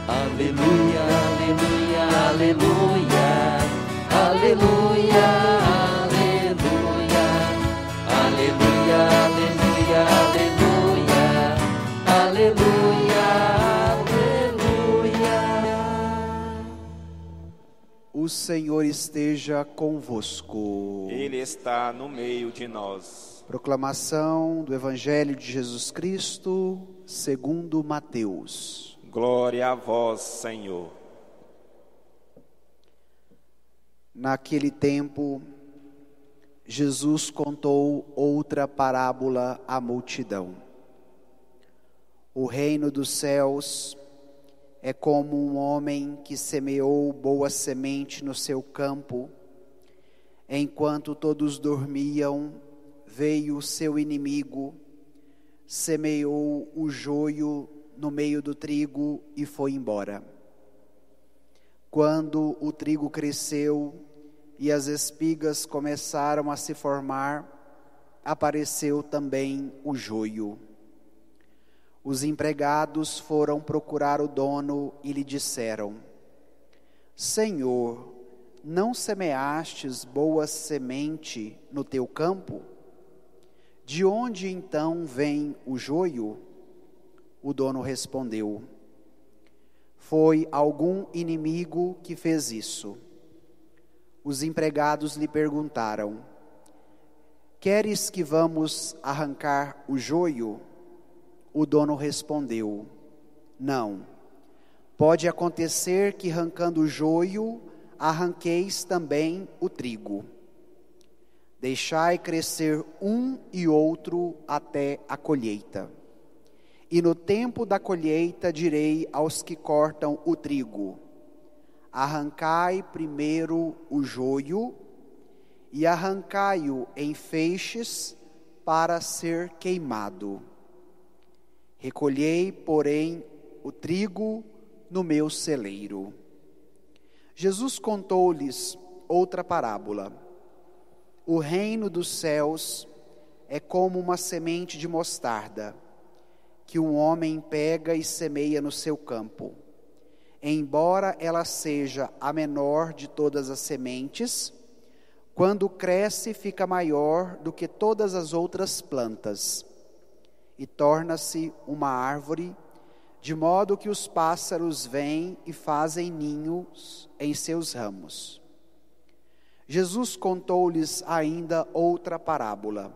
Aleluia, aleluia, aleluia, aleluia, aleluia, aleluia, aleluia, aleluia, aleluia, aleluia. O Senhor esteja convosco. Ele está no meio de nós. Proclamação do Evangelho de Jesus Cristo, segundo Mateus. Glória a vós, Senhor. Naquele tempo, Jesus contou outra parábola à multidão. O reino dos céus é como um homem que semeou boa semente no seu campo. Enquanto todos dormiam, veio o seu inimigo, semeou o joio no meio do trigo e foi embora. Quando o trigo cresceu e as espigas começaram a se formar, apareceu também o joio. Os empregados foram procurar o dono e lhe disseram: Senhor, não semeastes boa semente no teu campo? De onde então vem o joio? O dono respondeu: Foi algum inimigo que fez isso. Os empregados lhe perguntaram: Queres que vamos arrancar o joio? O dono respondeu: Não. Pode acontecer que arrancando o joio, arranqueis também o trigo. Deixai crescer um e outro até a colheita. E no tempo da colheita direi aos que cortam o trigo: arrancai primeiro o joio e arrancai-o em feixes para ser queimado. Recolhei, porém, o trigo no meu celeiro. Jesus contou-lhes outra parábola. O reino dos céus é como uma semente de mostarda, que um homem pega e semeia no seu campo. Embora ela seja a menor de todas as sementes, quando cresce fica maior do que todas as outras plantas, e torna-se uma árvore, de modo que os pássaros vêm e fazem ninhos em seus ramos. Jesus contou-lhes ainda outra parábola.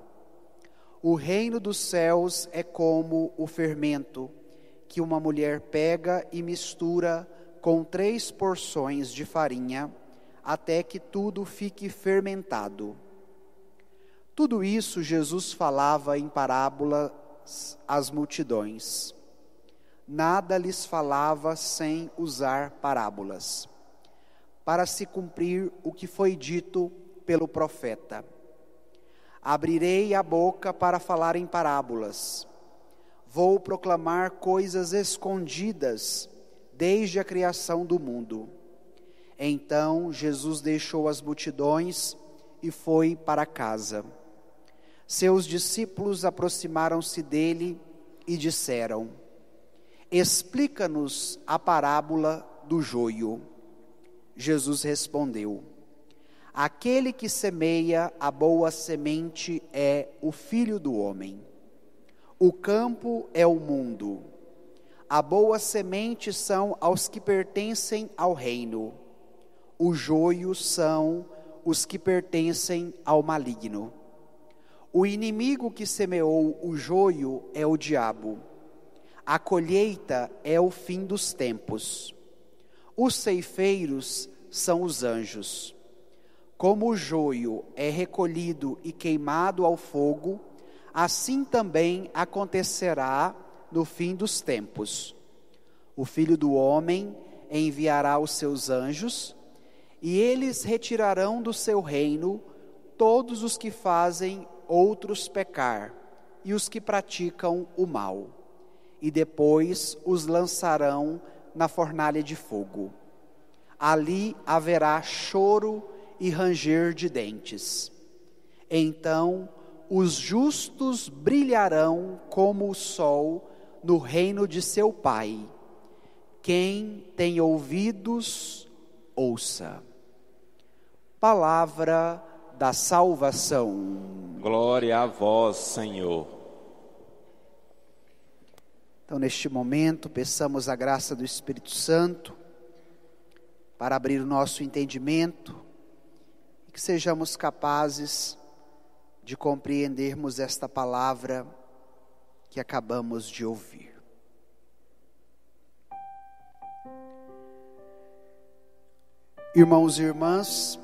O reino dos céus é como o fermento que uma mulher pega e mistura com 3 porções de farinha, até que tudo fique fermentado. Tudo isso Jesus falava em parábolas às multidões. Nada lhes falava sem usar parábolas, para se cumprir o que foi dito pelo profeta: abrirei a boca para falar em parábolas. Vou proclamar coisas escondidas desde a criação do mundo. Então Jesus deixou as multidões e foi para casa. Seus discípulos aproximaram-se dele e disseram: Explica-nos a parábola do joio. Jesus respondeu: Aquele que semeia a boa semente é o Filho do Homem. O campo é o mundo. A boa semente são aos que pertencem ao reino. O joio são os que pertencem ao maligno. O inimigo que semeou o joio é o diabo. A colheita é o fim dos tempos. Os ceifeiros são os anjos. Como o joio é recolhido e queimado ao fogo, assim também acontecerá no fim dos tempos. O Filho do Homem enviará os seus anjos, e eles retirarão do seu reino todos os que fazem outros pecar e os que praticam o mal, e depois os lançarão na fornalha de fogo. Ali haverá choro e ranger de dentes. Então os justos brilharão como o sol no reino de seu Pai. Quem tem ouvidos, ouça. Palavra da salvação. Glória a vós, Senhor. Então, neste momento, peçamos a graça do Espírito Santo para abrir o nosso entendimento e que sejamos capazes de compreendermos esta palavra que acabamos de ouvir. Irmãos e irmãs,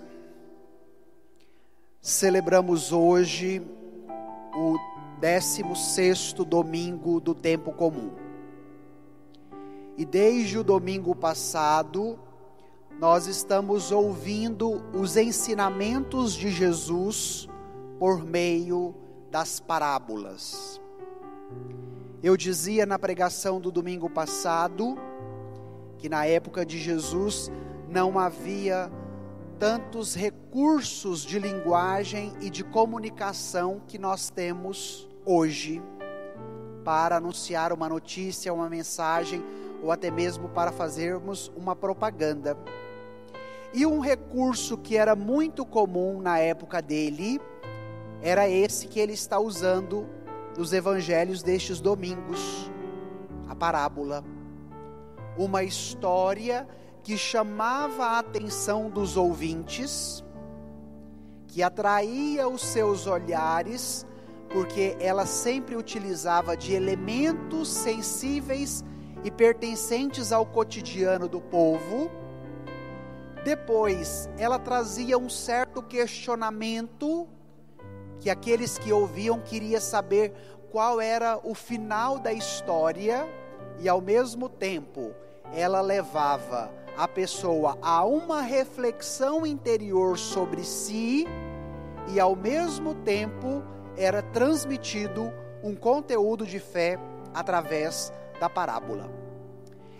celebramos hoje o 16º domingo do tempo comum. E desde o domingo passado, nós estamos ouvindo os ensinamentos de Jesus por meio das parábolas. Eu dizia na pregação do domingo passado que na época de Jesus não havia tantos recursos de linguagem e de comunicação que nós temos hoje para anunciar uma notícia, uma mensagem ou até mesmo para fazermos uma propaganda. E um recurso que era muito comum na época dele era esse que ele está usando nos evangelhos destes domingos, a parábola. Uma história que chamava a atenção dos ouvintes, que atraía os seus olhares, porque ela sempre utilizava de elementos sensíveis e pertencentes ao cotidiano do povo. Depois, ela trazia um certo questionamento, que aqueles que ouviam queriam saber qual era o final da história, e ao mesmo tempo, ela levava a pessoa a uma reflexão interior sobre si, e ao mesmo tempo era transmitido um conteúdo de fé através da parábola.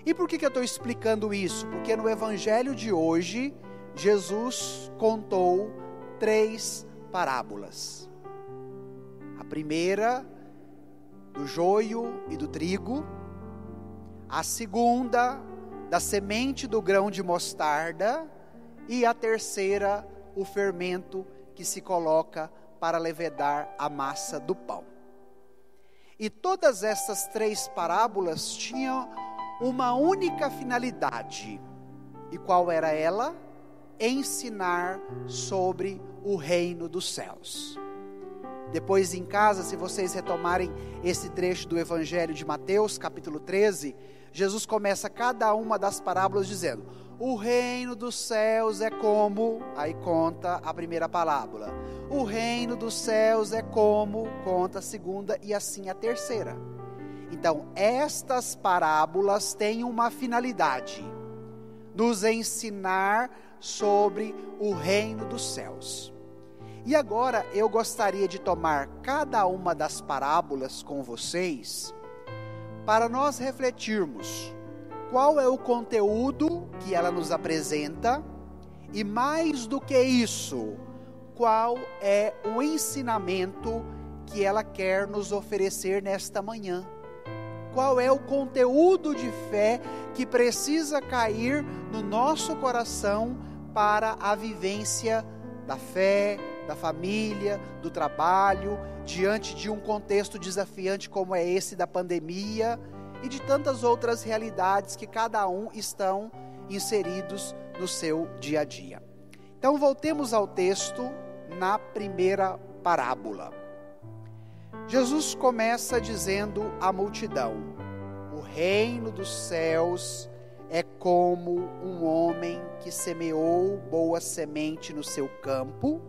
E por que eu estou explicando isso? Porque no evangelho de hoje, Jesus contou 3 parábolas. A primeira, do joio e do trigo. A segunda, da semente do grão de mostarda, e a terceira, o fermento que se coloca para levedar a massa do pão. E todas essas 3 parábolas tinham uma única finalidade. E qual era ela? Ensinar sobre o reino dos céus. Depois em casa, se vocês retomarem esse trecho do Evangelho de Mateus, capítulo 13, Jesus começa cada uma das parábolas dizendo: o reino dos céus é como, aí conta a primeira parábola. O reino dos céus é como, conta a segunda e assim a terceira. Então, estas parábolas têm uma finalidade: nos ensinar sobre o reino dos céus. E agora eu gostaria de tomar cada uma das parábolas com vocês, para nós refletirmos qual é o conteúdo que ela nos apresenta, e mais do que isso, qual é o ensinamento que ela quer nos oferecer nesta manhã. Qual é o conteúdo de fé que precisa cair no nosso coração para a vivência da fé, da família, do trabalho, diante de um contexto desafiante como é esse da pandemia e de tantas outras realidades que cada um estão inseridos no seu dia a dia. Então voltemos ao texto na primeira parábola. Jesus começa dizendo à multidão: o reino dos céus é como um homem que semeou boa semente no seu campo.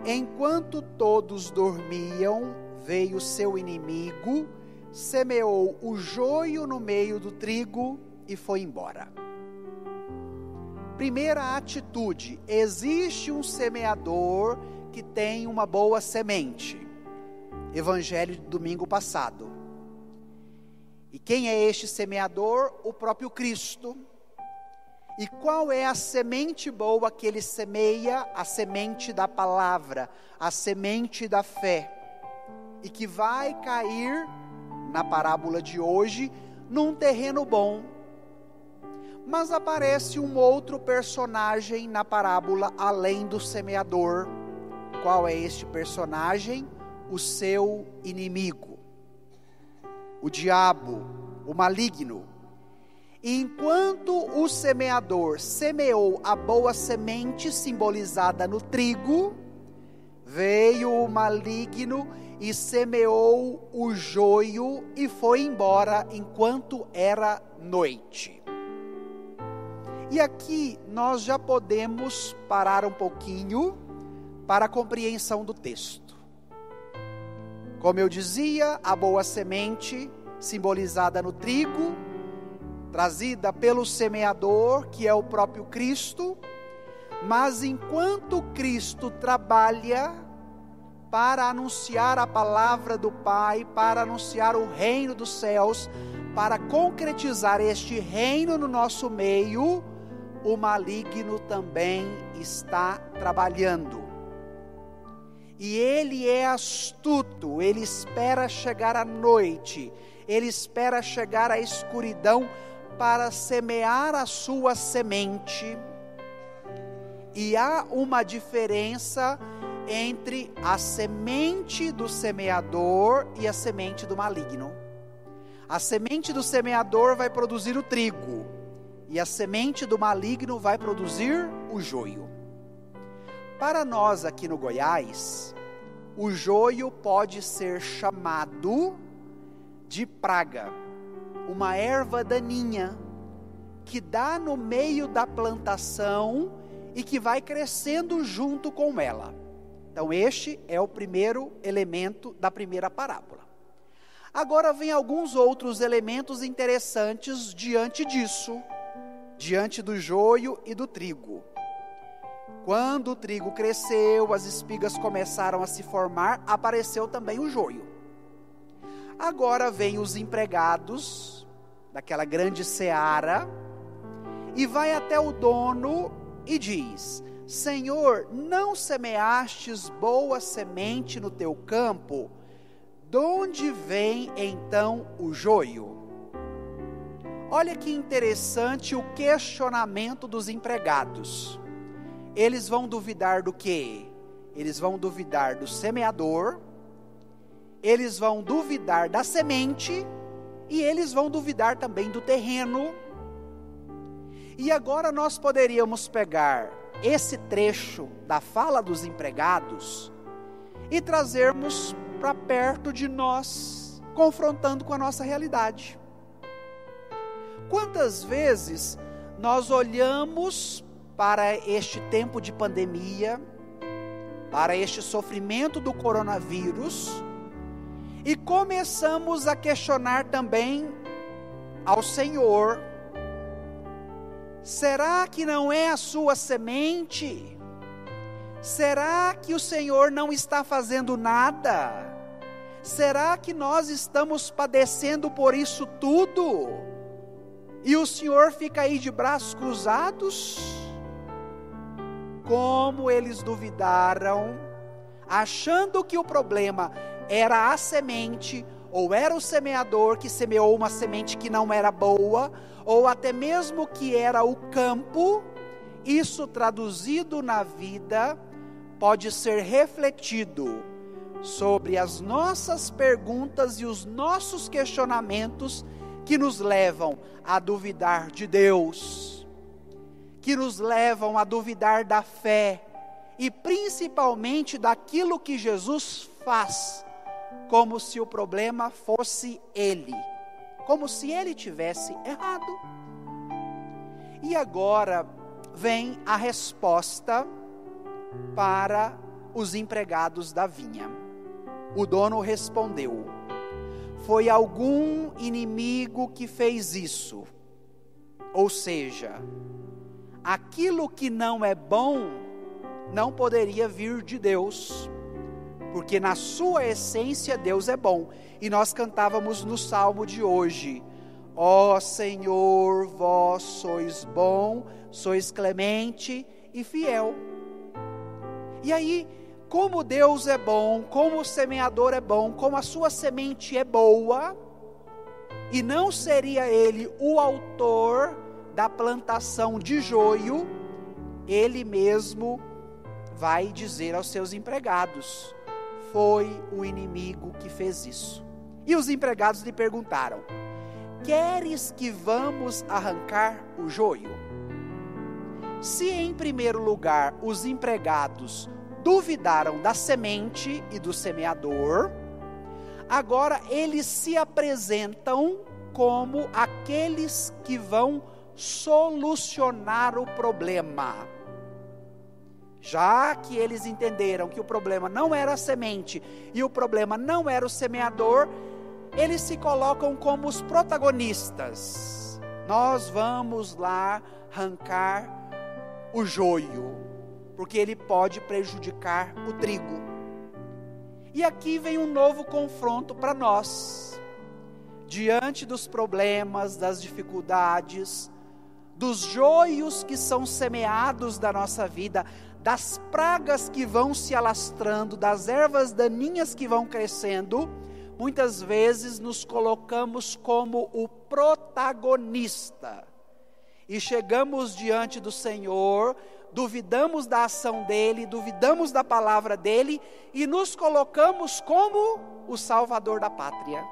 Enquanto todos dormiam, veio seu inimigo, semeou o joio no meio do trigo e foi embora. Primeira atitude: existe um semeador que tem uma boa semente. Evangelho do domingo passado. E quem é este semeador? O próprio Cristo. E qual é a semente boa que ele semeia? A semente da palavra, a semente da fé. E que vai cair, na parábola de hoje, num terreno bom, Mas aparece um outro personagem na parábola, além do semeador. Qual é este personagem? O seu inimigo, o diabo, o maligno. Enquanto o semeador semeou a boa semente, simbolizada no trigo, veio o maligno e semeou o joio e foi embora enquanto era noite. E aqui nós já podemos parar um pouquinho para a compreensão do texto. Como eu dizia, a boa semente, simbolizada no trigo, trazida pelo semeador, que é o próprio Cristo. Mas enquanto Cristo trabalha para anunciar a palavra do Pai, para anunciar o reino dos céus, para concretizar este reino no nosso meio, o maligno também está trabalhando. E ele é astuto, ele espera chegar à noite, ele espera chegar à escuridão para semear a sua semente. E há uma diferença entre a semente do semeador e a semente do maligno. A semente do semeador vai produzir o trigo, e a semente do maligno vai produzir o joio. Para nós aqui no Goiás, o joio pode ser chamado de praga, uma erva daninha que dá no meio da plantação e que vai crescendo junto com ela. Então este é o primeiro elemento da primeira parábola. Agora vem alguns outros elementos interessantes diante disso, diante do joio e do trigo. Quando o trigo cresceu, as espigas começaram a se formar, apareceu também o joio. Agora vem os empregados daquela grande seara e vai até o dono e diz: Senhor, não semeastes boa semente no teu campo? De onde vem então o joio? Olha que interessante o questionamento dos empregados. Eles vão duvidar do quê? Eles vão duvidar do semeador, eles vão duvidar da semente e eles vão duvidar também do terreno. E agora nós poderíamos pegar esse trecho da fala dos empregados e trazermos para perto de nós, confrontando com a nossa realidade. Quantas vezes nós olhamos para este tempo de pandemia, para este sofrimento do coronavírus, e começamos a questionar também ao Senhor: será que não é a sua semente? Será que o Senhor não está fazendo nada? Será que nós estamos padecendo por isso tudo? E o Senhor fica aí de braços cruzados? Como eles duvidaram, achando que o problema era a semente, ou era o semeador que semeou uma semente que não era boa, ou até mesmo que era o campo. Isso traduzido na vida pode ser refletido sobre as nossas perguntas e os nossos questionamentos, que nos levam a duvidar de Deus, que nos levam a duvidar da fé e principalmente daquilo que Jesus faz, como se o problema fosse Ele, como se Ele tivesse errado. E agora vem a resposta para os empregados da vinha. O dono respondeu: foi algum inimigo que fez isso. Ou seja, aquilo que não é bom não poderia vir de Deus, porque na sua essência Deus é bom. E nós cantávamos no salmo de hoje: ó Senhor, vós sois bom, sois clemente e fiel. E aí, como Deus é bom, como o semeador é bom, como a sua semente é boa, e não seria Ele o autor da plantação de joio, ele mesmo vai dizer aos seus empregados: foi o inimigo que fez isso. E os empregados lhe perguntaram: queres que vamos arrancar o joio? Se em primeiro lugar os empregados duvidaram da semente e do semeador, agora eles se apresentam como aqueles que vão solucionar o problema. Já que eles entenderam que o problema não era a semente e o problema não era o semeador, eles se colocam como os protagonistas. Nós vamos lá arrancar o joio, porque ele pode prejudicar o trigo. E aqui vem um novo confronto para nós. Diante dos problemas, das dificuldades, dos joios que são semeados da nossa vida, das pragas que vão se alastrando, das ervas daninhas que vão crescendo, muitas vezes nos colocamos como o protagonista. E chegamos diante do Senhor, duvidamos da ação dEle, duvidamos da palavra dEle, e nos colocamos como o Salvador da pátria.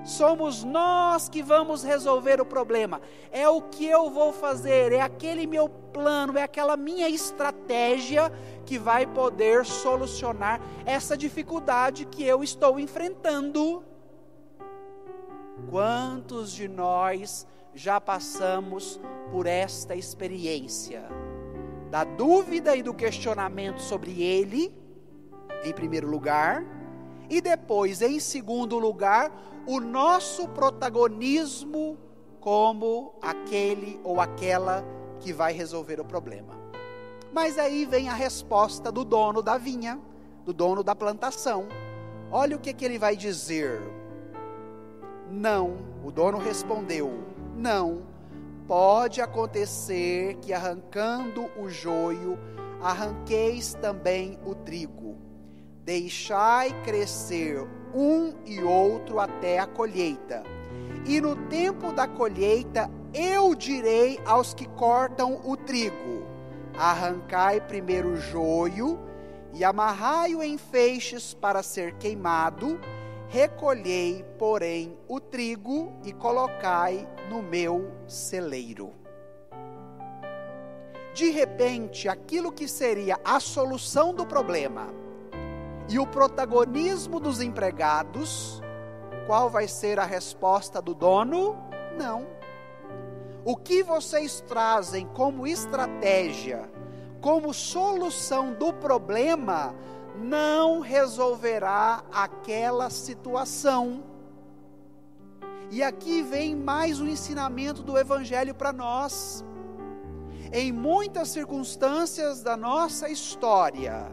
Somos nós que vamos resolver o problema, é o que eu vou fazer, é aquele meu plano, é aquela minha estratégia que vai poder solucionar essa dificuldade que eu estou enfrentando. Quantos de nós já passamos por esta experiência da dúvida e do questionamento sobre Ele, em primeiro lugar, e depois, em segundo lugar, o nosso protagonismo como aquele ou aquela que vai resolver o problema. Mas aí vem a resposta do dono da vinha, do dono da plantação. Olha o que ele vai dizer. Não, o dono respondeu: não, pode acontecer que arrancando o joio, arranqueis também o trigo. Deixai crescer um e outro até a colheita. E no tempo da colheita, eu direi aos que cortam o trigo: arrancai primeiro o joio e amarrai-o em feixes para ser queimado. Recolhei, porém, o trigo e colocai no meu celeiro. De repente, aquilo que seria a solução do problema e o protagonismo dos empregados, qual vai ser a resposta do dono? Não. O que vocês trazem como estratégia, como solução do problema, não resolverá aquela situação. E aqui vem mais um ensinamento do Evangelho para nós. Em muitas circunstâncias da nossa história,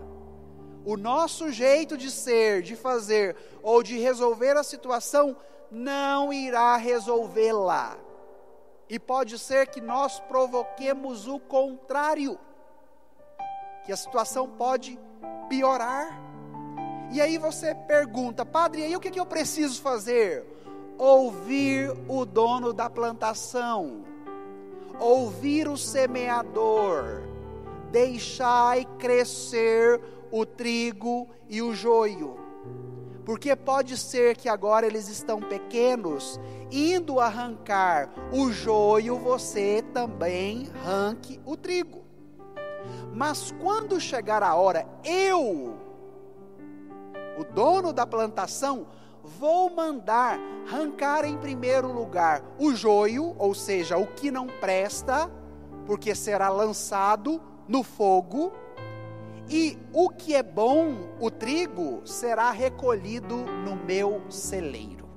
o nosso jeito de ser, de fazer ou de resolver a situação não irá resolvê-la. E pode ser que nós provoquemos o contrário, que a situação pode piorar. E aí você pergunta: padre, e aí o que eu preciso fazer? Ouvir o dono da plantação, ouvir o semeador. Deixai crescer o trigo e o joio, porque pode ser que agora eles estão pequenos, indo arrancar o joio, você também arranque o trigo. Mas quando chegar a hora, eu, o dono da plantação, vou mandar arrancar em primeiro lugar o joio, ou seja, o que não presta, porque será lançado no fogo, e o que é bom, o trigo, será recolhido no meu celeiro.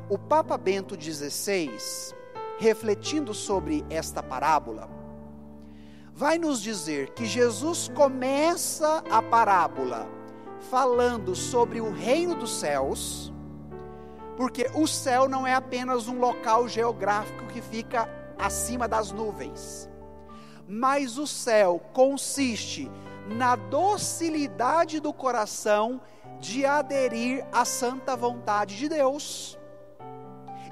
O Papa Bento XVI, refletindo sobre esta parábola, vai nos dizer que Jesus começa a parábola falando sobre o reino dos céus, porque o céu não é apenas um local geográfico que fica acima das nuvens, mas o céu consiste na docilidade do coração de aderir à santa vontade de Deus.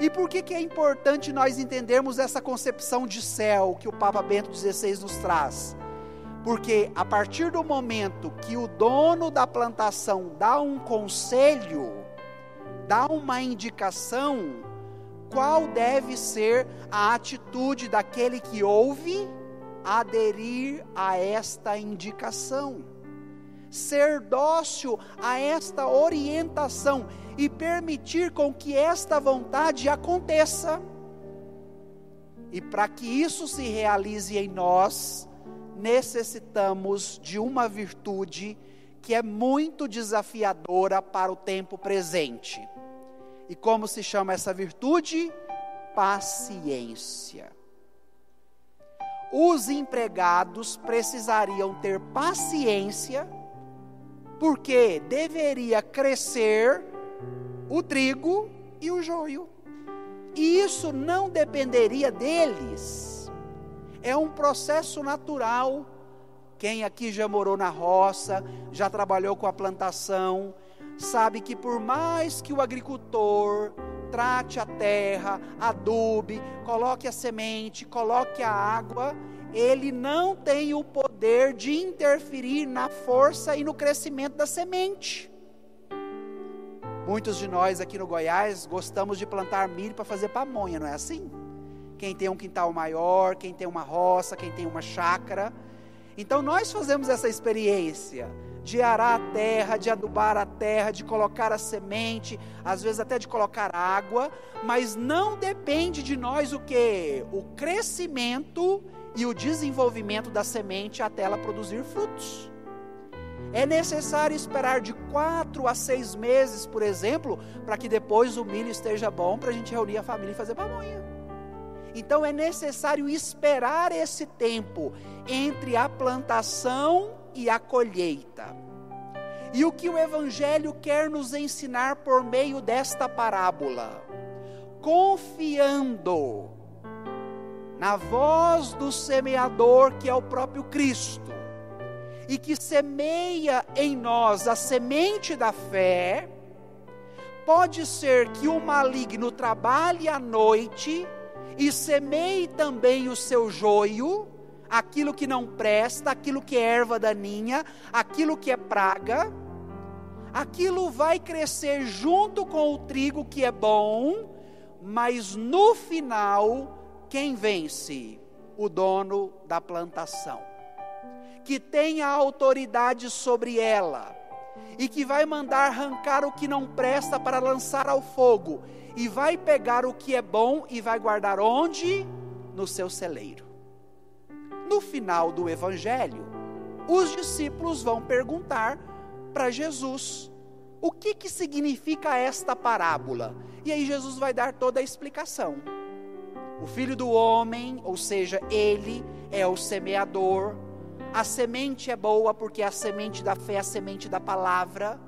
E por que é importante nós entendermos essa concepção de céu que o Papa Bento XVI nos traz? Porque a partir do momento que o dono da plantação dá um conselho, dá uma indicação, qual deve ser a atitude daquele que ouve? Aderir a esta indicação, ser dócil a esta orientação e permitir com que esta vontade aconteça. E para que isso se realize em nós, necessitamos de uma virtude que é muito desafiadora para o tempo presente. E como se chama essa virtude? Paciência. Os empregados precisariam ter paciência, porque deveria crescer o trigo e o joio. E isso não dependeria deles. É um processo natural. Quem aqui já morou na roça, já trabalhou com a plantação, sabe que por mais que o agricultor trate a terra, adube, coloque a semente, coloque a água, ele não tem o poder de interferir na força e no crescimento da semente. Muitos de nós aqui no Goiás gostamos de plantar milho para fazer pamonha, não é assim? Quem tem um quintal maior, quem tem uma roça, quem tem uma chácara. Então nós fazemos essa experiência de arar a terra, de adubar a terra, de colocar a semente, às vezes até de colocar água, mas não depende de nós o quê? O crescimento e o desenvolvimento da semente até ela produzir frutos. É necessário esperar de 4 a 6 meses, por exemplo, para que depois o milho esteja bom, para a gente reunir a família e fazer pamonha. Então é necessário esperar esse tempo entre a plantação e a colheita. E o que o Evangelho quer nos ensinar por meio desta parábola? Confiando na voz do semeador, que é o próprio Cristo, e que semeia em nós a semente da fé, pode ser que o maligno trabalhe à noite e semeie também o seu joio, aquilo que não presta, aquilo que é erva daninha, aquilo que é praga. Aquilo vai crescer junto com o trigo que é bom, mas no final, quem vence? O dono da plantação, que tem a autoridade sobre ela, e que vai mandar arrancar o que não presta para lançar ao fogo, e vai pegar o que é bom e vai guardar onde? No seu celeiro. No final do Evangelho, os discípulos vão perguntar para Jesus, o que significa esta parábola? E aí Jesus vai dar toda a explicação. O Filho do Homem, ou seja, Ele é o semeador. A semente é boa porque é a semente da fé, a semente da palavra.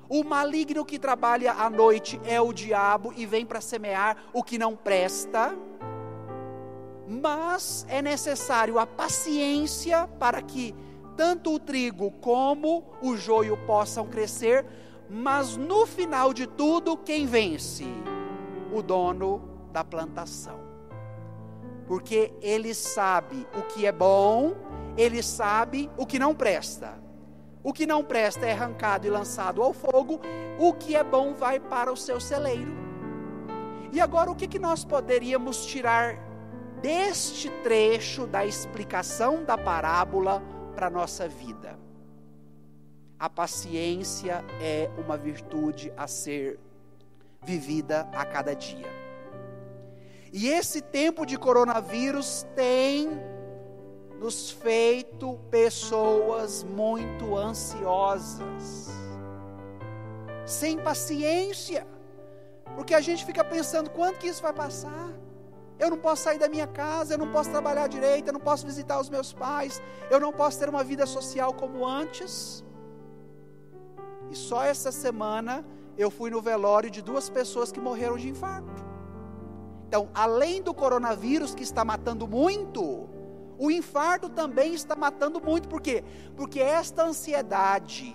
O maligno que trabalha à noite é o diabo e vem para semear o que não presta. Mas é necessário a paciência para que tanto o trigo como o joio possam crescer. Mas no final de tudo, quem vence? O dono da plantação. Porque ele sabe o que é bom, ele sabe o que não presta. O que não presta é arrancado e lançado ao fogo, o que é bom vai para o seu celeiro. E agora o que nós poderíamos tirar deste trecho da explicação da parábola para a nossa vida? A paciência é uma virtude a ser vivida a cada dia. E esse tempo de coronavírus tem nos feito pessoas muito ansiosas, sem paciência, porque a gente fica pensando, quando que isso vai passar? Eu não posso sair da minha casa, eu não posso trabalhar direito, eu não posso visitar os meus pais, eu não posso ter uma vida social como antes. E só essa semana eu fui no velório de 2 pessoas que morreram de infarto. Então, além do coronavírus que está matando muito, o infarto também está matando muito. Por quê? Porque esta ansiedade,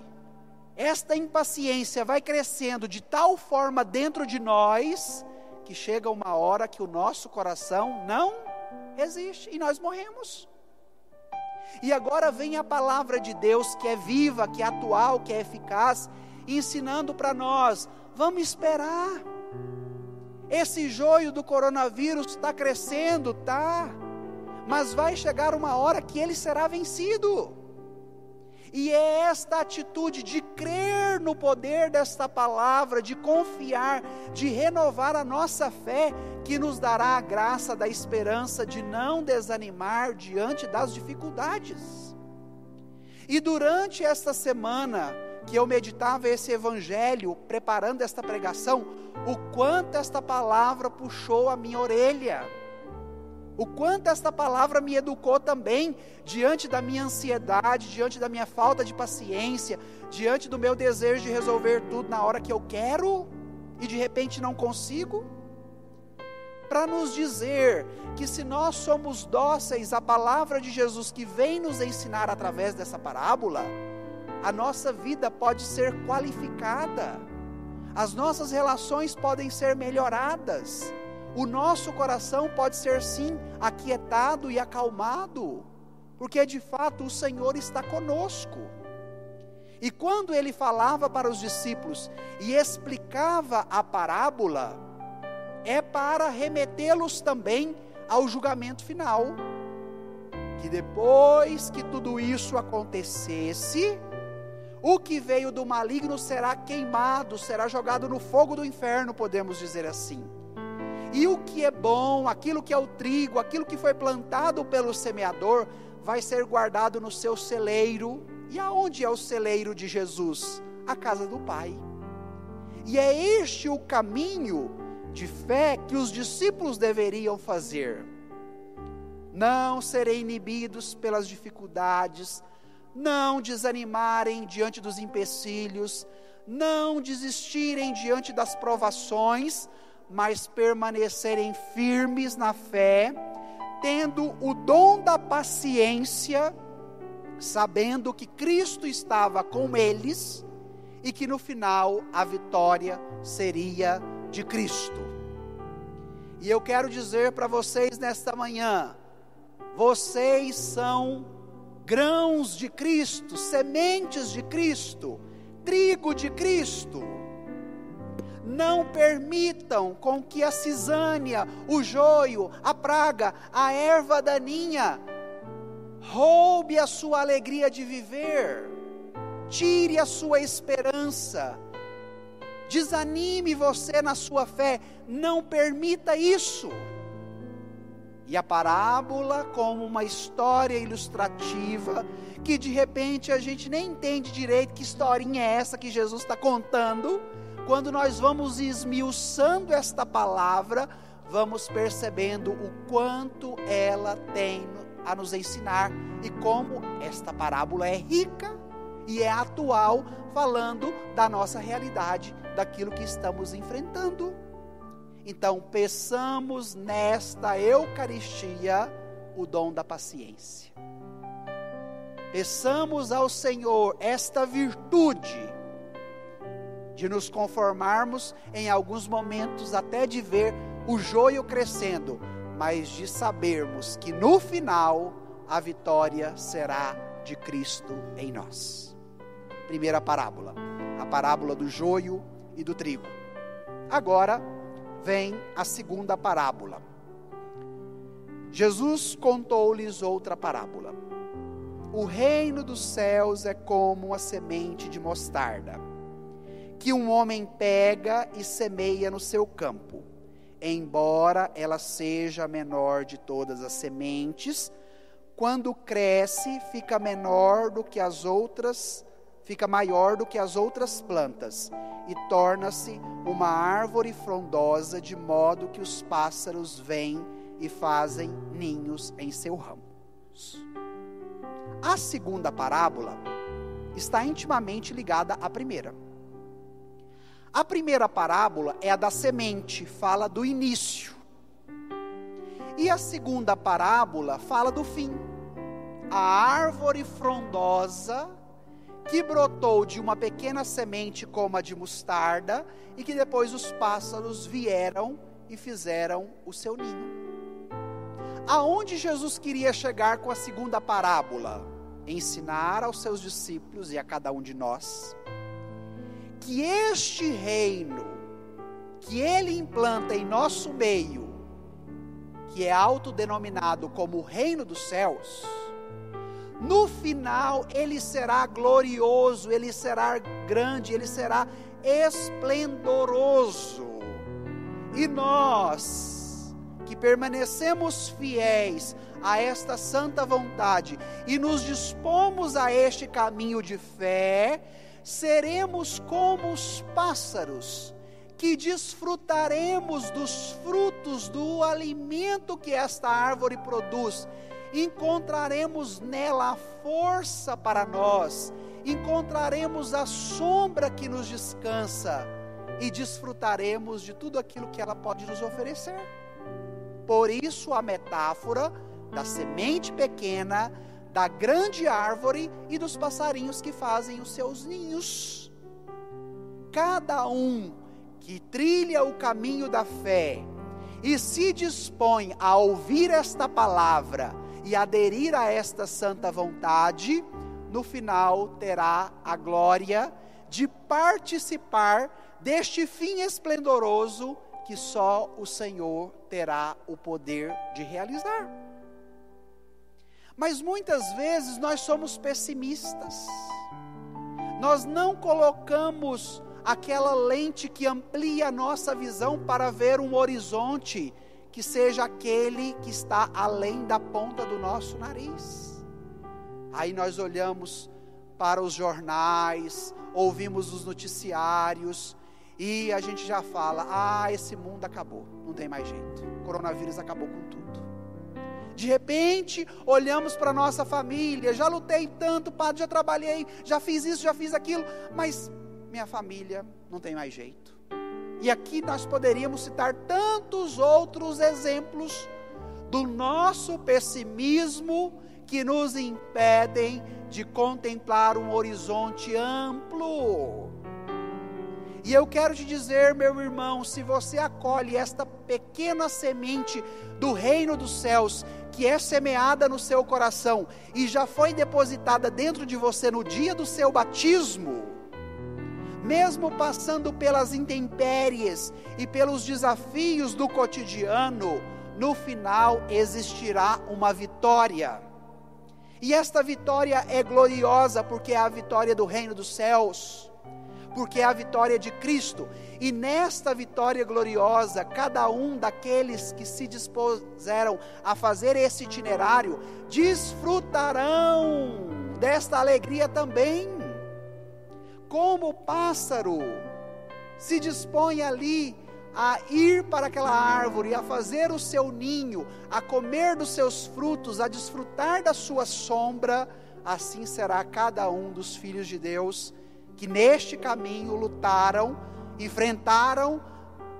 esta impaciência vai crescendo de tal forma dentro de nós, que chega uma hora que o nosso coração não resiste e nós morremos. E agora vem a palavra de Deus, que é viva, que é atual, que é eficaz, ensinando para nós: vamos esperar. Esse joio do coronavírus está crescendo, tá? Mas vai chegar uma hora que ele será vencido. E é esta atitude de crer no poder desta palavra, de confiar, de renovar a nossa fé, que nos dará a graça da esperança de não desanimar diante das dificuldades. E durante esta semana que eu meditava esse evangelho, preparando esta pregação, o quanto esta palavra puxou a minha orelha, o quanto esta palavra me educou também, diante da minha ansiedade, diante da minha falta de paciência, diante do meu desejo de resolver tudo na hora que eu quero, e de repente não consigo, para nos dizer que se nós somos dóceis à palavra de Jesus, que vem nos ensinar através dessa parábola, a nossa vida pode ser qualificada, as nossas relações podem ser melhoradas, o nosso coração pode ser sim aquietado e acalmado, porque de fato o Senhor está conosco. E quando ele falava para os discípulos e explicava a parábola, é para remetê-los também ao julgamento final, que depois que tudo isso acontecesse, o que veio do maligno será queimado, será jogado no fogo do inferno, podemos dizer assim. E o que é bom, aquilo que é o trigo, aquilo que foi plantado pelo semeador, vai ser guardado no seu celeiro. E aonde é o celeiro de Jesus? A casa do Pai. E é este o caminho de fé que os discípulos deveriam fazer. Não serem inibidos pelas dificuldades, não desanimarem diante dos empecilhos, não desistirem diante das provações, mas permanecerem firmes na fé, tendo o dom da paciência, sabendo que Cristo estava com eles e que no final a vitória seria de Cristo. E eu quero dizer para vocês nesta manhã: vocês são grãos de Cristo, sementes de Cristo, trigo de Cristo. Não permitam com que a cisânia, o joio, a praga, a erva daninha roube a sua alegria de viver, tire a sua esperança, desanime você na sua fé. Não permita isso. E a parábola, como uma história ilustrativa, que de repente a gente nem entende direito que historinha é essa que Jesus está contando, quando nós vamos esmiuçando esta palavra, vamos percebendo o quanto ela tem a nos ensinar, e como esta parábola é rica e é atual, falando da nossa realidade, daquilo que estamos enfrentando. Então, peçamos nesta Eucaristia o dom da paciência. Peçamos ao Senhor esta virtude de nos conformarmos em alguns momentos até de ver o joio crescendo, mas de sabermos que no final a vitória será de Cristo em nós. Primeira parábola, a parábola do joio e do trigo. Agora vem a segunda parábola. Jesus contou-lhes outra parábola. O reino dos céus é como uma semente de mostarda, que um homem pega e semeia no seu campo. Embora ela seja a menor de todas as sementes, quando cresce, fica maior do que as outras plantas, e torna-se uma árvore frondosa, de modo que os pássaros vêm e fazem ninhos em seus ramos. A segunda parábola está intimamente ligada à primeira. A primeira parábola é a da semente, fala do início. E a segunda parábola fala do fim. A árvore frondosa que brotou de uma pequena semente como a de mostarda, e que depois os pássaros vieram e fizeram o seu ninho. Aonde Jesus queria chegar com a segunda parábola? Ensinar aos seus discípulos e a cada um de nós que este reino que ele implanta em nosso meio, que é autodenominado como o reino dos céus, no final ele será glorioso, ele será grande, ele será esplendoroso. E nós, que permanecemos fiéis a esta santa vontade e nos dispomos a este caminho de fé, seremos como os pássaros, que desfrutaremos dos frutos do alimento que esta árvore produz. Encontraremos nela a força para nós, encontraremos a sombra que nos descansa e desfrutaremos de tudo aquilo que ela pode nos oferecer. Por isso a metáfora da semente pequena, da grande árvore e dos passarinhos que fazem os seus ninhos. Cada um que trilha o caminho da fé e se dispõe a ouvir esta palavra e aderir a esta santa vontade, no final terá a glória de participar deste fim esplendoroso que só o Senhor terá o poder de realizar. Mas muitas vezes nós somos pessimistas, nós não colocamos aquela lente que amplia a nossa visão para ver um horizonte que seja aquele que está além da ponta do nosso nariz. Aí nós olhamos para os jornais, ouvimos os noticiários e a gente já fala: esse mundo acabou, não tem mais jeito, o coronavírus acabou com tudo. De repente, olhamos para a nossa família: já lutei tanto, padre, já trabalhei, já fiz isso, já fiz aquilo, mas minha família não tem mais jeito. E aqui nós poderíamos citar tantos outros exemplos do nosso pessimismo que nos impedem de contemplar um horizonte amplo. E eu quero te dizer, meu irmão, se você acolhe esta pequena semente do reino dos céus, que é semeada no seu coração e já foi depositada dentro de você no dia do seu batismo, mesmo passando pelas intempéries e pelos desafios do cotidiano, no final existirá uma vitória. E esta vitória é gloriosa porque é a vitória do reino dos céus, porque é a vitória de Cristo. E nesta vitória gloriosa, cada um daqueles que se dispuseram a fazer esse itinerário, desfrutarão desta alegria também. Como o pássaro se dispõe ali a ir para aquela árvore, a fazer o seu ninho, a comer dos seus frutos, a desfrutar da sua sombra, assim será cada um dos filhos de Deus que neste caminho lutaram, enfrentaram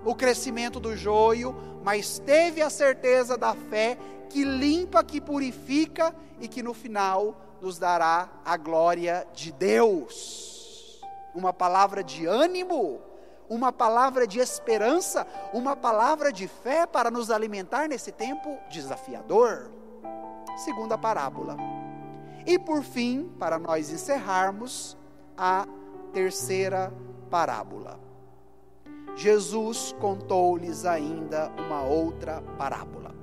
o crescimento do joio, mas teve a certeza da fé que limpa, que purifica e que no final nos dará a glória de Deus. Uma palavra de ânimo, uma palavra de esperança, uma palavra de fé para nos alimentar nesse tempo desafiador. Segunda parábola. E por fim, para nós encerrarmos, a terceira parábola. Jesus contou-lhes ainda uma outra parábola.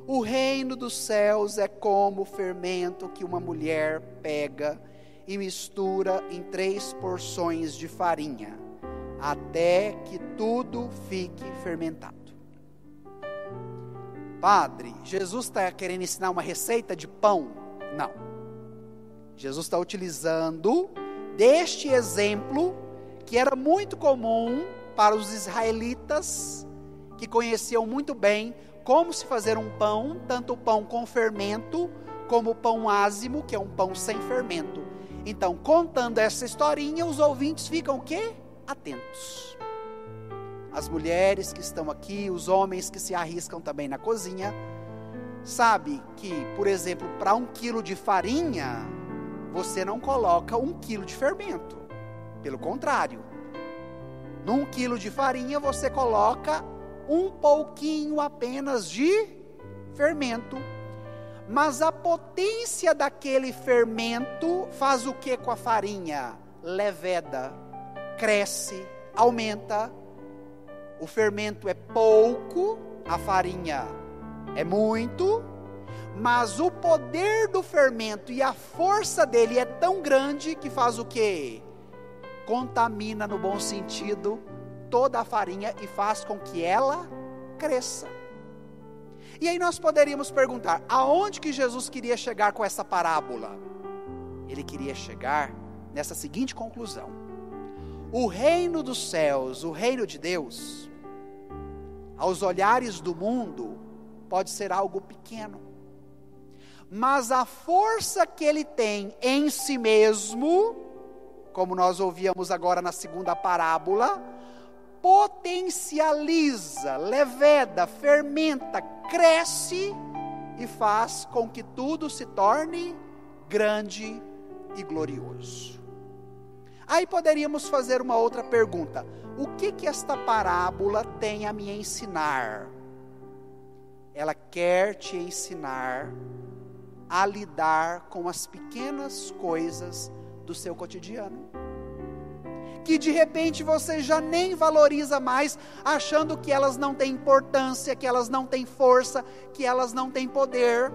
O reino dos céus é como o fermento que uma mulher pega e mistura em 3 porções de farinha, até que tudo fique fermentado. Padre, Jesus está querendo ensinar uma receita de pão? Não. Jesus está utilizando deste exemplo, que era muito comum para os israelitas, que conheciam muito bem como se fazer um pão, tanto o pão com fermento, como o pão ázimo, que é um pão sem fermento. Então, contando essa historinha, os ouvintes ficam o quê? Atentos. As mulheres que estão aqui, os homens que se arriscam também na cozinha, sabe que, por exemplo, para 1 quilo de farinha, você não coloca 1 quilo de fermento. Pelo contrário, num quilo de farinha você coloca um pouquinho apenas de fermento. Mas a potência daquele fermento faz o que com a farinha? Leveda, cresce, aumenta. O fermento é pouco, a farinha é muito, mas o poder do fermento e a força dele é tão grande que faz o que? Contamina, no bom sentido, toda a farinha e faz com que ela cresça. E aí nós poderíamos perguntar, aonde que Jesus queria chegar com essa parábola? Ele queria chegar nessa seguinte conclusão: o reino dos céus, o reino de Deus, aos olhares do mundo, pode ser algo pequeno, mas a força que ele tem em si mesmo, como nós ouvíamos agora na segunda parábola, potencializa, leveda, fermenta, cresce e faz com que tudo se torne grande e glorioso. Aí poderíamos fazer uma outra pergunta: o que esta parábola tem a me ensinar? Ela quer te ensinar a lidar com as pequenas coisas do seu cotidiano, que de repente você já nem valoriza mais, achando que elas não têm importância, que elas não têm força, que elas não têm poder,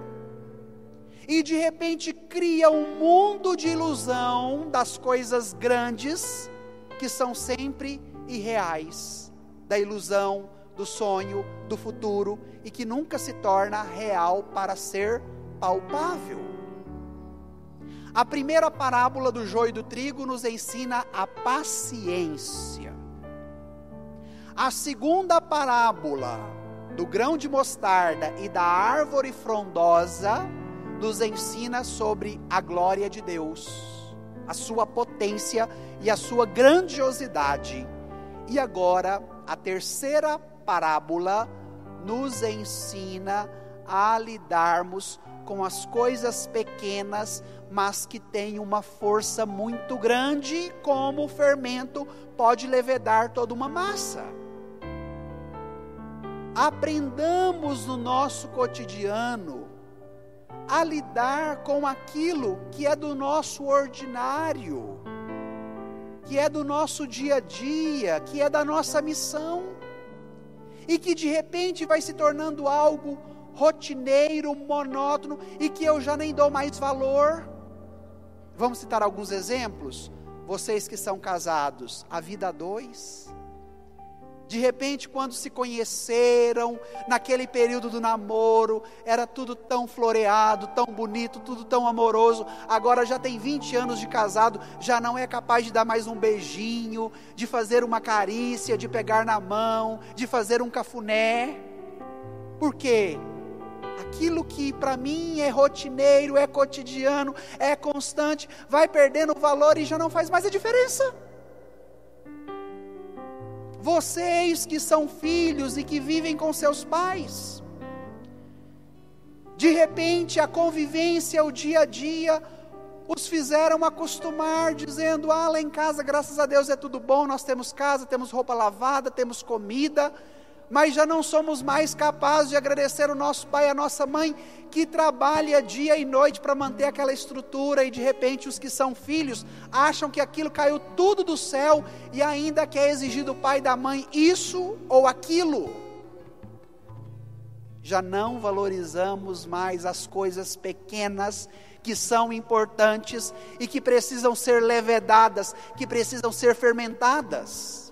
e de repente cria um mundo de ilusão das coisas grandes, que são sempre irreais, da ilusão, do sonho, do futuro, e que nunca se torna real para ser palpável. A primeira parábola do joio e do trigo nos ensina a paciência. A segunda parábola do grão de mostarda e da árvore frondosa nos ensina sobre a glória de Deus, a sua potência e a sua grandiosidade. E agora, a terceira parábola nos ensina a lidarmos com as coisas pequenas, mas que têm uma força muito grande, como o fermento pode levedar toda uma massa. Aprendamos no nosso cotidiano a lidar com aquilo que é do nosso ordinário, que é do nosso dia a dia, que é da nossa missão, e que de repente vai se tornando algo rotineiro, monótono, e que eu já nem dou mais valor. Vamos citar alguns exemplos. Vocês que são casados, a vida a dois. De repente, quando se conheceram, naquele período do namoro, era tudo tão floreado, tão bonito, tudo tão amoroso. Agora já tem 20 anos de casado, já não é capaz de dar mais um beijinho, de fazer uma carícia, de pegar na mão, de fazer um cafuné. Por quê? Aquilo que para mim é rotineiro, é cotidiano, é constante, vai perdendo valor e já não faz mais a diferença. Vocês que são filhos e que vivem com seus pais, de repente a convivência, o dia a dia, os fizeram acostumar, dizendo: lá em casa, graças a Deus, é tudo bom, nós temos casa, temos roupa lavada, temos comida, mas já não somos mais capazes de agradecer o nosso pai e a nossa mãe, que trabalha dia e noite para manter aquela estrutura, e de repente os que são filhos, acham que aquilo caiu tudo do céu, e ainda quer exigir do pai e da mãe isso ou aquilo. Já não valorizamos mais as coisas pequenas, que são importantes, e que precisam ser levedadas, que precisam ser fermentadas.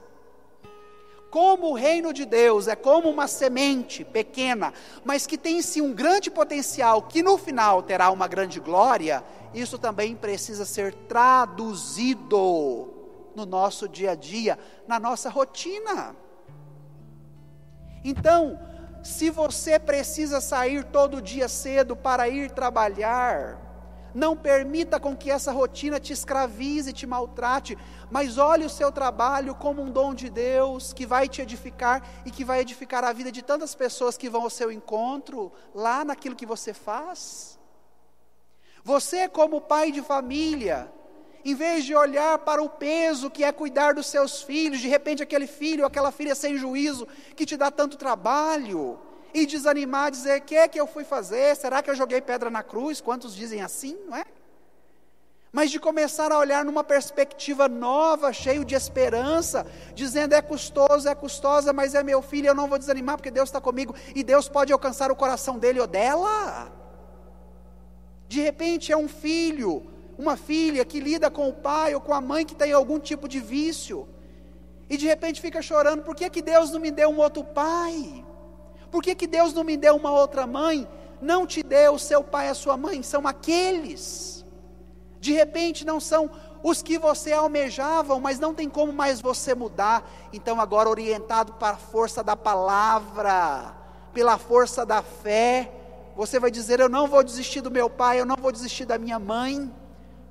Como o reino de Deus é como uma semente pequena, mas que tem sim um grande potencial, que no final terá uma grande glória, isso também precisa ser traduzido no nosso dia a dia, na nossa rotina. Então, se você precisa sair todo dia cedo para ir trabalhar, não permita com que essa rotina te escravize, te maltrate, mas olhe o seu trabalho como um dom de Deus, que vai te edificar, e que vai edificar a vida de tantas pessoas que vão ao seu encontro, lá naquilo que você faz. Você, como pai de família, Em vez de olhar para o peso que é cuidar dos seus filhos, de repente aquele filho, aquela filha sem juízo, que te dá tanto trabalho, e desanimar, dizer, o que é que eu fui fazer? Será que eu joguei pedra na cruz? Quantos dizem assim, não é? Mas de começar a olhar numa perspectiva nova, cheio de esperança, dizendo, é custosa, mas é meu filho, eu não vou desanimar, porque Deus está comigo, e Deus pode alcançar o coração dele ou dela. De repente é um filho, uma filha que lida com o pai ou com a mãe que tem algum tipo de vício, e de repente fica chorando, por que que Deus não me deu um outro pai? Por que que Deus não me deu uma outra mãe? Não te deu o seu pai e a sua mãe, são aqueles. De repente não são os que você almejava, mas não tem como mais você mudar. Então agora orientado para a força da palavra, pela força da fé, você vai dizer, eu não vou desistir do meu pai, eu não vou desistir da minha mãe,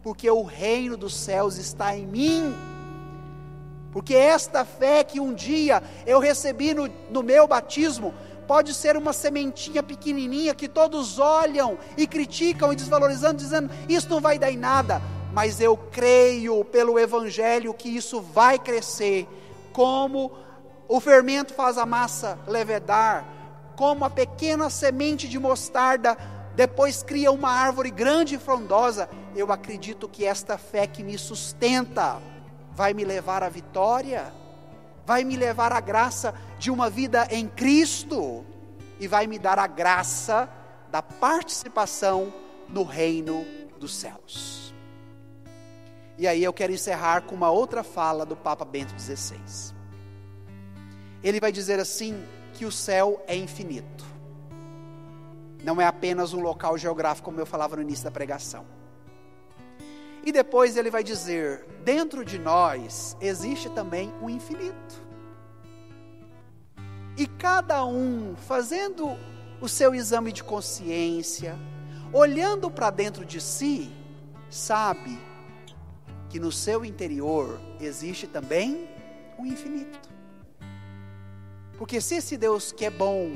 porque o reino dos céus está em mim. Porque esta fé que um dia eu recebi no meu batismo, pode ser uma sementinha pequenininha que todos olham e criticam e desvalorizando, dizendo, isso não vai dar em nada, mas eu creio pelo Evangelho que isso vai crescer, como o fermento faz a massa levedar, como a pequena semente de mostarda depois cria uma árvore grande e frondosa. Eu acredito que esta fé que me sustenta vai me levar à vitória, vai me levar à graça de uma vida em Cristo, e vai me dar a graça da participação no reino dos céus. E aí eu quero encerrar com uma outra fala do Papa Bento XVI. Ele vai dizer assim, que o céu é infinito, não é apenas um local geográfico, como eu falava no início da pregação. E depois ele vai dizer, dentro de nós existe também um infinito. E cada um fazendo o seu exame de consciência, olhando para dentro de si, sabe que no seu interior existe também um infinito. Porque se esse Deus que é bom,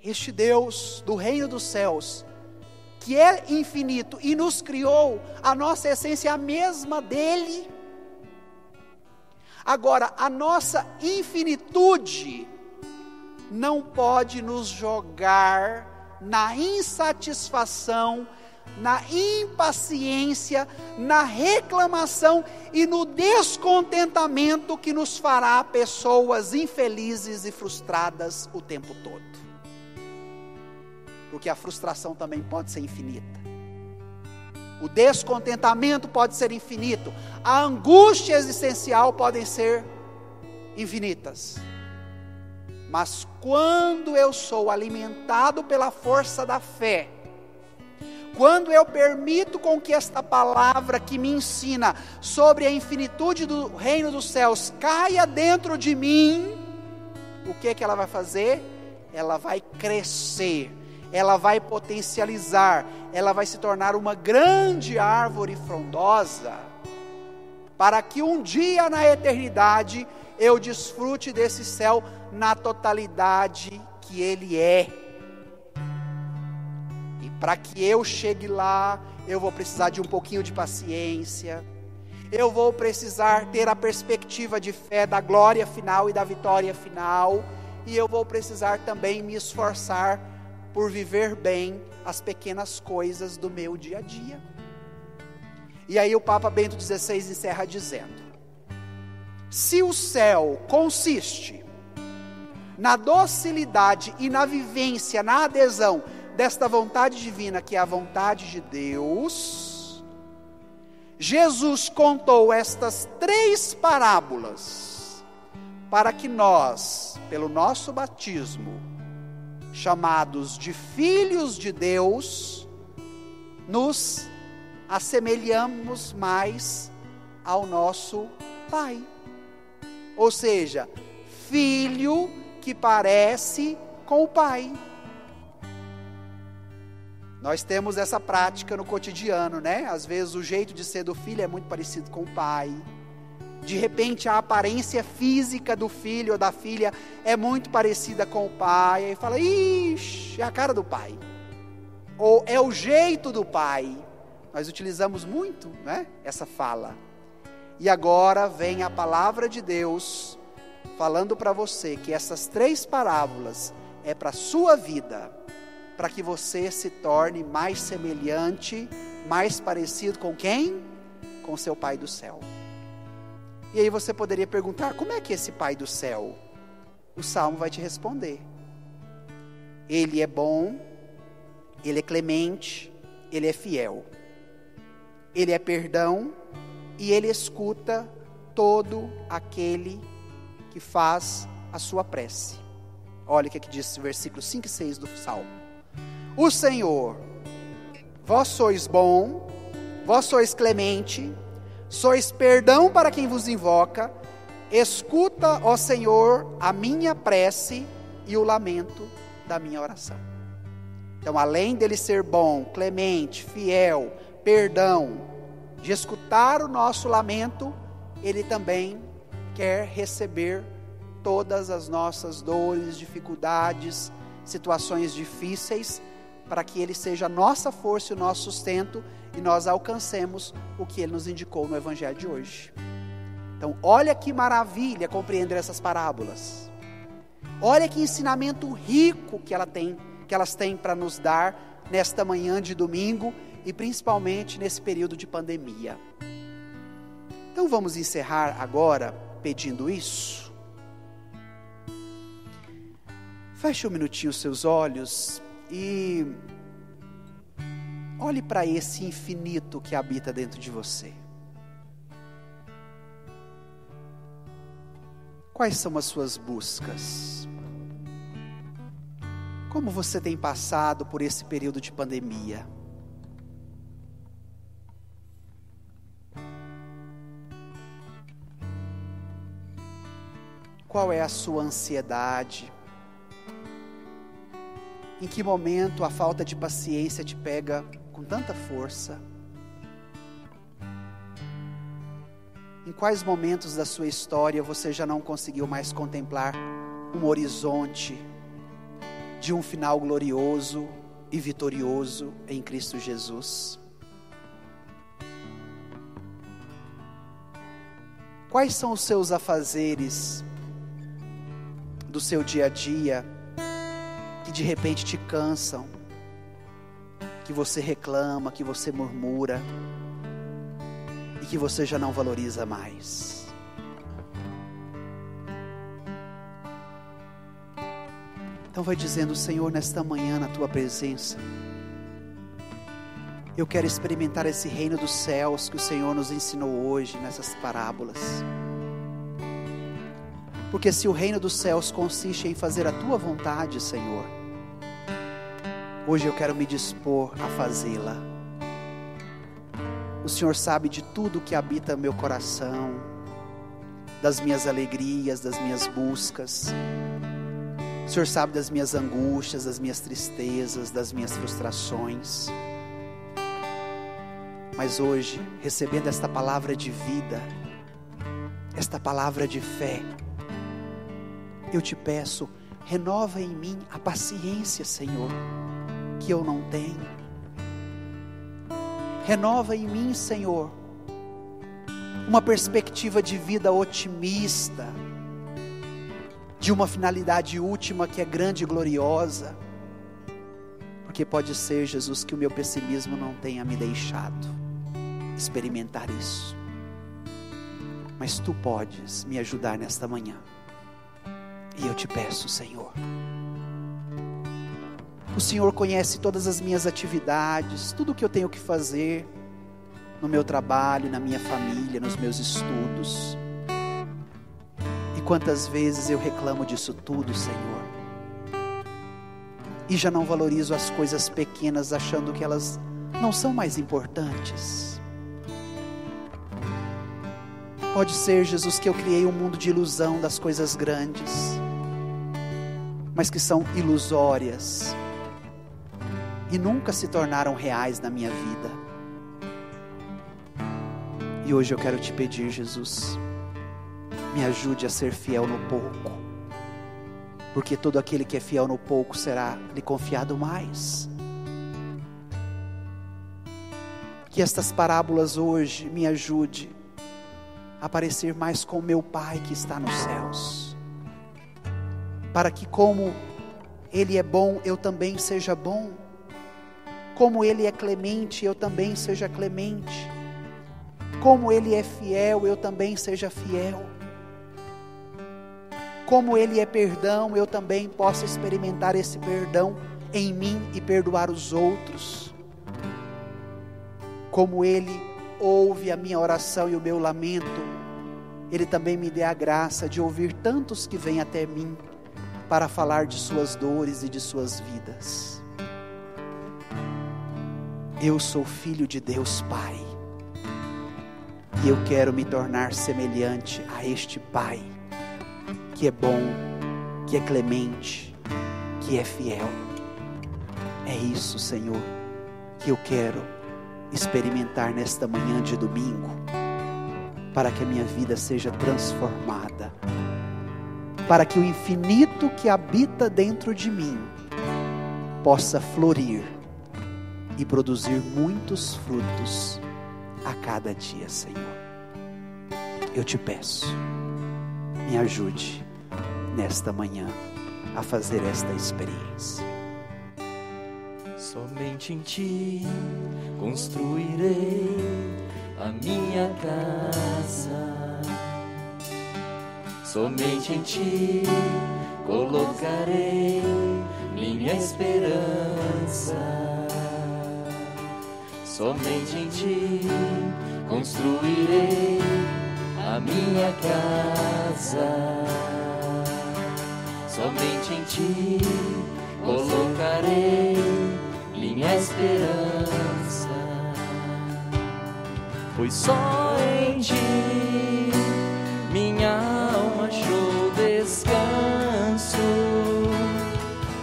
este Deus do reino dos céus, que é infinito e nos criou, a nossa essência é a mesma dele. Agora, a nossa infinitude não pode nos jogar na insatisfação, na impaciência, na reclamação e no descontentamento que nos fará pessoas infelizes e frustradas o tempo todo. Porque a frustração também pode ser infinita. O descontentamento pode ser infinito. A angústia existencial podem ser infinitas. Mas quando eu sou alimentado pela força da fé, quando eu permito com que esta palavra que me ensina sobre a infinitude do reino dos céus caia dentro de mim, o que ela vai fazer? Ela vai crescer, ela vai potencializar, ela vai se tornar uma grande árvore frondosa, para que um dia na eternidade eu desfrute desse céu na totalidade que ele é. E para que eu chegue lá, eu vou precisar de um pouquinho de paciência, eu vou precisar ter a perspectiva de fé da glória final e da vitória final, e eu vou precisar também me esforçar por viver bem as pequenas coisas do meu dia a dia. E aí o Papa Bento XVI encerra dizendo: se o céu consiste na docilidade e na vivência, na adesão desta vontade divina, que é a vontade de Deus, Jesus contou estas 3 parábolas para que nós, pelo nosso batismo, chamados de filhos de Deus, nos assemelhamos mais ao nosso Pai. Ou seja, filho que parece com o Pai. Nós temos essa prática no cotidiano, né? Às vezes o jeito de ser do filho é muito parecido com o pai. De repente a aparência física do filho ou da filha é muito parecida com o pai. Aí fala, ixi, é a cara do pai. Ou é o jeito do pai. nós utilizamos muito, né, essa fala. E agora vem a palavra de Deus falando para você que essas 3 parábolas é para a sua vida, para que você se torne mais semelhante, mais parecido com quem? Com seu Pai do céu. E aí você poderia perguntar, como é que é esse Pai do céu? O Salmo vai te responder. Ele é bom, Ele é clemente, Ele é fiel. Ele é perdão e Ele escuta todo aquele que faz a sua prece. Olha o que diz o versículo 5 e 6 do Salmo. O Senhor, vós sois bom, vós sois clemente, sois perdão para quem vos invoca, escuta, ó Senhor, a minha prece e o lamento da minha oração. Então, além dele ser bom, clemente, fiel, perdão, de escutar o nosso lamento, ele também quer receber todas as nossas dores, dificuldades, situações difíceis, para que ele seja a nossa força e o nosso sustento, e nós alcancemos o que ele nos indicou no Evangelho de hoje. Então, olha que maravilha compreender essas parábolas. Olha que ensinamento rico que elas têm para nos dar nesta manhã de domingo e principalmente nesse período de pandemia. Então vamos encerrar agora pedindo isso. Feche um minutinho os seus olhos e olhe para esse infinito que habita dentro de você. Quais são as suas buscas? Como você tem passado por esse período de pandemia? Qual é a sua ansiedade? Em que momento a falta de paciência te pega com tanta força? Em quais momentos da sua história você já não conseguiu mais contemplar um horizonte de um final glorioso e vitorioso em Cristo Jesus? Quais são os seus afazeres do seu dia a dia que de repente te cansam, que você reclama, que você murmura e que você já não valoriza mais? Então vai dizendo: Senhor, nesta manhã na tua presença, eu quero experimentar esse reino dos céus que o Senhor nos ensinou hoje nessas parábolas. Porque se o reino dos céus consiste em fazer a tua vontade, Senhor, hoje eu quero me dispor a fazê-la. O Senhor sabe de tudo que habita no meu coração, das minhas alegrias, das minhas buscas. O Senhor sabe das minhas angústias, das minhas tristezas, das minhas frustrações. Mas hoje, recebendo esta palavra de vida, esta palavra de fé, eu te peço, renova em mim a paciência, Senhor, que eu não tenho. Renova em mim, Senhor, uma perspectiva de vida otimista, de uma finalidade última que é grande e gloriosa. Porque pode ser, Jesus, que o meu pessimismo não tenha me deixado experimentar isso. Mas tu podes me ajudar nesta manhã. E eu te peço, Senhor. O Senhor conhece todas as minhas atividades, tudo o que eu tenho que fazer no meu trabalho, na minha família, nos meus estudos. E quantas vezes eu reclamo disso tudo, Senhor. E já não valorizo as coisas pequenas, achando que elas não são mais importantes. Pode ser, Jesus, que eu criei um mundo de ilusão das coisas grandes, mas que são ilusórias e nunca se tornaram reais na minha vida. E hoje eu quero te pedir, Jesus, me ajude a ser fiel no pouco, porque todo aquele que é fiel no pouco será lhe confiado mais. Que estas parábolas hoje me ajude a parecer mais com meu Pai que está nos céus, para que como Ele é bom, eu também seja bom, como Ele é clemente, eu também seja clemente, como Ele é fiel, eu também seja fiel, como Ele é perdão, eu também possa experimentar esse perdão em mim e perdoar os outros, como Ele ouve a minha oração e o meu lamento, Ele também me dê a graça de ouvir tantos que vêm até mim, para falar de suas dores e de suas vidas. Eu sou filho de Deus Pai, e eu quero me tornar semelhante a este Pai, que é bom, que é clemente, que é fiel. É isso, Senhor, que eu quero experimentar nesta manhã de domingo, para que a minha vida seja transformada, para que o infinito que habita dentro de mim possa florir e produzir muitos frutos a cada dia, Senhor. Eu te peço, me ajude nesta manhã a fazer esta experiência. Somente em Ti construirei a minha casa. Somente em Ti colocarei minha esperança. Somente em Ti construirei a minha casa. Somente em Ti colocarei minha esperança. Pois só em Ti minha alma achou descanso,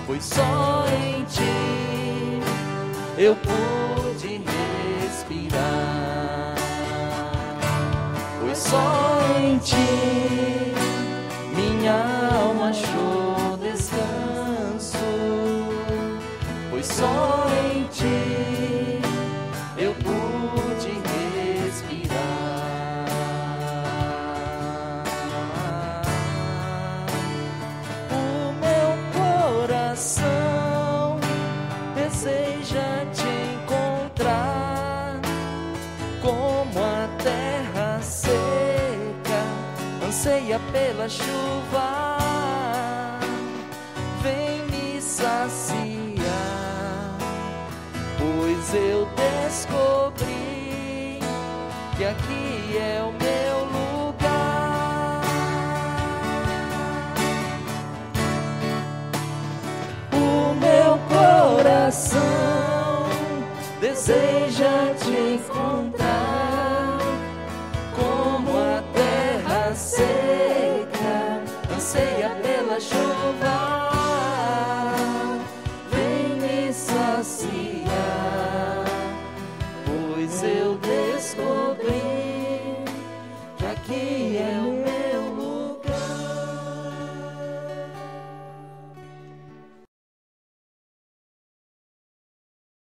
pois só em Ti eu pude respirar, pois só em Ti minha alma achou descanso, pois só em Ti eu pude respirar. Deseja Te encontrar, como a terra seca anseia pela chuva. Vem me saciar, pois eu descobri que aqui é o meu lugar. O meu coração deseja Te encontrar, como a terra seca anseia pela chuva. Vem me saciar, pois eu descobri que aqui é o